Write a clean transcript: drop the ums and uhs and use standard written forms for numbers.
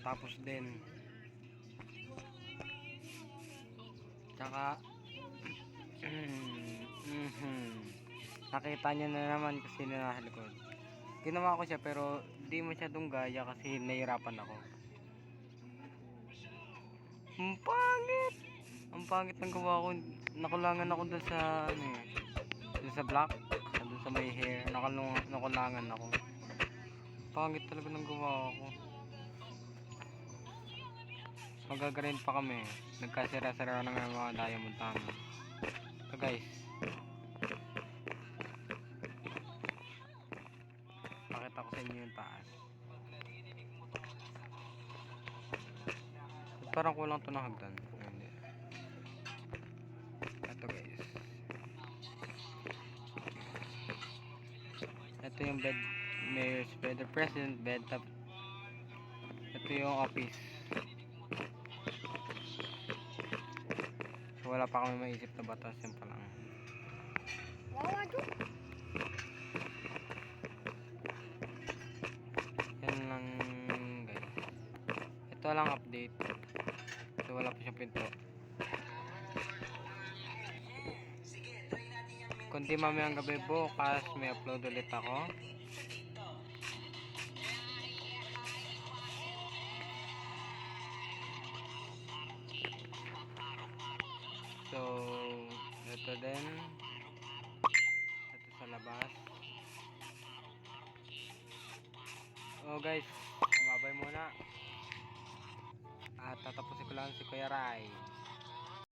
Tapos din, tsaka nakita niya na naman kung sino nasa likod. Ginawa ko siya pero di masyadong gaya kasi nahirapan ako. Ang pangit! Ang pangit ng gawa ko. Nakulangan ako dun sa ano eh, dun sa black, dun sa may hair. Nakulangan ako. Pangit talaga ng gawa ko. Magagarind pa kami. Nagkasira-sira na nga mga diamond namin. So guys, pakita ko sa inyo yung taas. Parang kulang to ng hagdan. Hindi. Ito guys. Ito yung bed, mayor's bed, the president bed. Ito yung office. So, wala pa kami maisip na batas. Yan pa lang. Yan lang guys. Ito lang update. So wala pa siyang pinto. Kundi mamayang gabi bukas may upload ulit ako. So ito din. Ito sa labas. Oh guys, babay muna. At tatapusin ko lang si Kuya Rai.